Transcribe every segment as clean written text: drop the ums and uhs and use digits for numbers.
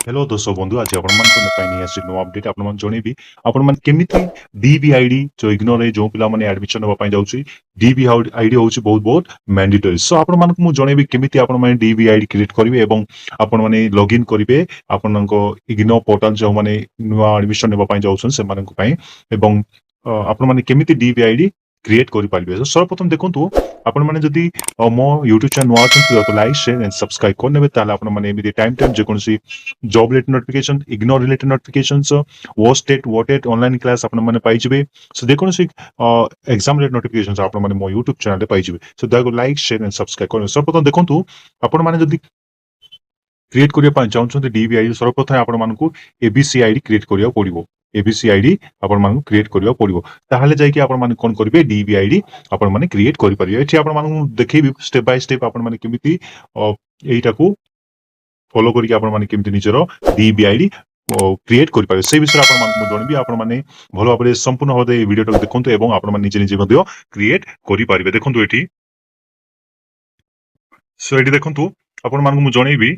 hello दोस्तों बंधु आज नुआ अपडेट आपन जनइबी आपण केमिति डीबी आईडी जो इग्नोर जो पिला माने एडमिशन होबा पई जाउची डीबी आईडी होउची बहुत बहुत मैंडेटरी सो आपण मानक मु जनइबी केमिति आपण माने डीबी आईडी क्रिएट करिवे एवं आपण माने लॉगिन करिवे आपनको इग्नो पोर्टल जो माने नुआ एडमिशन होबा पई जाउछन से मानक पई एवं आपण माने केमिति डीबी आईडी क्रिएट करि पारिबे सर्वप्रथम देखंतु आपण माने जदी मो YouTube चैनल नुआ अछन तो लाइक शेयर एंड सब्सक्राइब करनेबे ताले आपण माने एमिति टाइम जे कोनसी job related notification ignore related notifications वो स्टेट वोटेड ऑनलाइन क्लास आपण माने पाइजिबे सो देखो से एग्जाम रिलेटेड नोटिफिकेशंस आपण माने मो YouTube चैनल पाइजिबे सो दागो लाइक शेयर एंड सब्सक्राइब करने सर्वप्रथम देखंतु आपण माने जदी क्रिएट करिया पा चाहउछन डीबी आईडी सर्वप्रथम आपण मानकू एबीसी आईडी क्रिएट करिया पड़िबो एबीसी आईडी आपण मानकू क्रिएट करिया पड़िबो ताहाले जाय कि आपण माने कोन करिवे डीबी आईडी आपण माने क्रिएट करि परिबे एठी आपण मानकू देखैबी स्टेप बाय स्टेप आपण माने केमिति एटा को फॉलो करके आपण माने केमिति निजरो डीबी आईडी क्रिएट करि पारे से विषय आपण मानकू जनबी आपण माने भलो भाबरे संपूर्ण होदे वीडियो टाको देखंतु एवं आपण माने निजे निजे मध्ये क्रिएट करि पारिबे देखंतु एठी सो एठी देखंतु आपण मानकू मु जनैबी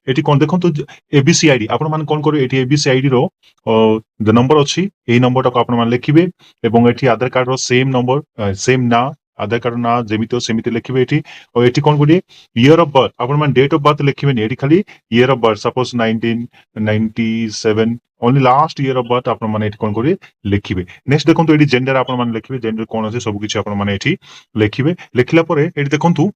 एटी कोन देखंतु एबीसी आईडी आपण मान कोन करू एटी एबीसी आईडी रो द नंबर अछि एई नंबर टाको आपण मान लिखिबे एवं एटी आधार कार्ड रो सेम नंबर सेम ना आधार कार्ड ना जेमितो सेमिति लिखिबे एटी और एटी कोन गुडी ईयर ऑफ बर्थ आपण मान डेट ऑफ बर्थ लिखिबे नि एटी खाली year of birth suppose 1997 only last year of birth आपण मान एटी कोन करी लिखिबे नेक्स्ट देखंतु एटी जेंडर आपण मान लिखिबे जेंडर कोन अछि सब किछि आपण मान एटी लिखिबे लिखला परे एटी देखंतु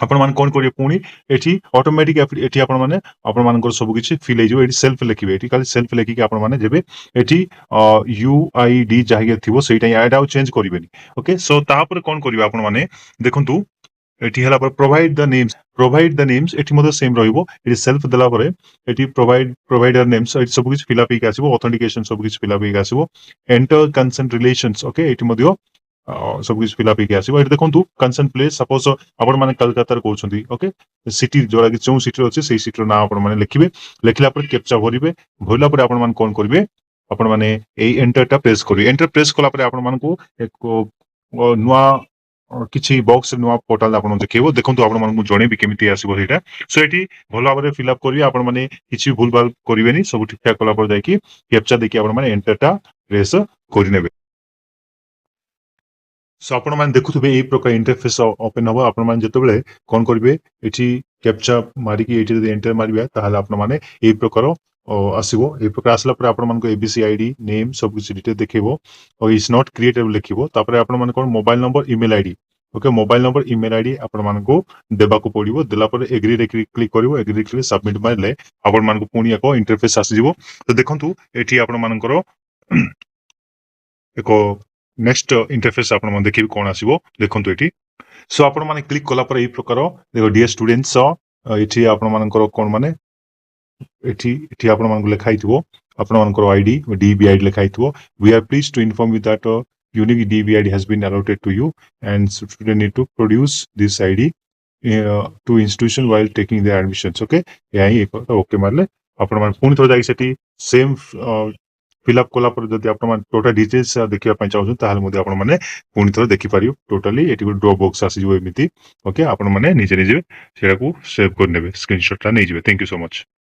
आपण मान कोन करिए पुनी एठी ऑटोमेटिक एठी आपण माने आपण मानकर सब किछि फिल हे जो एठी सेल्फ लिखिबे एठी खाली सेल्फ लिखि के आपण माने जेबे एठी यूआईडी जाहिगे थिबो सेटा ऐड आउ चेंज करिवेनी ओके सो तापर कोन करिवे आपण माने देखंतु एठी हला पर प्रोवाइड द नेम्स एठी मदे सेम रहिबो एठी सेल्फ देला परे एठी प्रोवाइडर नेम्स एठी सब किछि फिल अप हे आसीबो ऑथेंटिकेशन सब किछि फिल अप हे आसीबो एंटर कंसेंट रिलेशंस ओके एठी मदियो सब किछ फिल अप हे आसीबो एठी देखंतु कंसेंट प्लेस सपोज आपण माने कलकत्ता रे कोछंती ओके सिटी जोरा कि चौ सिटी अछि सेही सिटी रो नाम आपण माने लिखिबे लिखला पर कैप्चा भरिबे भरला पर आपण माने कोन करबे आपण माने एई एंटरटा प्रेस करिवे एंटर प्रेस कला पर आपण मानकू एक नुआ किछि बॉक्स नुआ पोर्टल आपण देखैबो देखंतु आपण मानकू जणेबी केमिति आसीबो हेटा सो एठी भलो भाबरे फिल अप करिवे आपण माने किछि भूल भाल करिवेनी सब ठीक ठाक कला पर जाय कि कैप्चा देखि आपण माने एंटरटा प्रेस करिनेबे सो आपण माने देखुथबे एई प्रकार इंटरफेस ओपन हबो आपण माने जतबेले कोन करिवे एठी कैप्चा मारी कि एठी एंटर मारिबा ताहाले आपण माने एई प्रकार आसीबो एई प्रकार आसला पर आपण मानको एबीसी आईडी नेम सब कुछ डिटेल देखैबो और इज नॉट क्रिएटेबल लिखिबो तापर आपण माने कोन mobile number email ID okay mobile number email ID आपण मानको देबा को पड़िबो देला पर एग्री रे क्लिक करिवो एग्री क्लिक सबमिट मारले आपण मानको पुनी एको इंटरफेस आसीजिवो तो देखंतु एठी आपण मानकर एको नेक्स्ट इंटरफेस आपण मन देखि कोन आसीबो देखंतु एठी सो आपण माने क्लिक कला पर एई प्रकार देखो डियर स्टूडेंट्स एठी आपण मानकर कोन माने एठी आपण मानक लेखाइथिबो आपण मानकर आईडी डीबी आईडी लेखाइथिबो we are pleased to inform you that unique DB ID has been allotted to you and student need to produce this ID to institution while taking their admissions okay यही okay मारले आपण मान पुनी थोड़ा जाई सेठी same fill up कला पर जदि आपण मान टोटल डिटेल्स देखिया पय चाहू ताहाल मध्ये आपण माने पुनी थोड़ा देखि पारियो टोटली एटी को ड्रॉप बॉक्स आसी जो एमिति ओके आपण माने निजे निजे सेरा को सेव कर नेबे स्क्रीनशॉट ला नै जिवे थैंक यू सो मच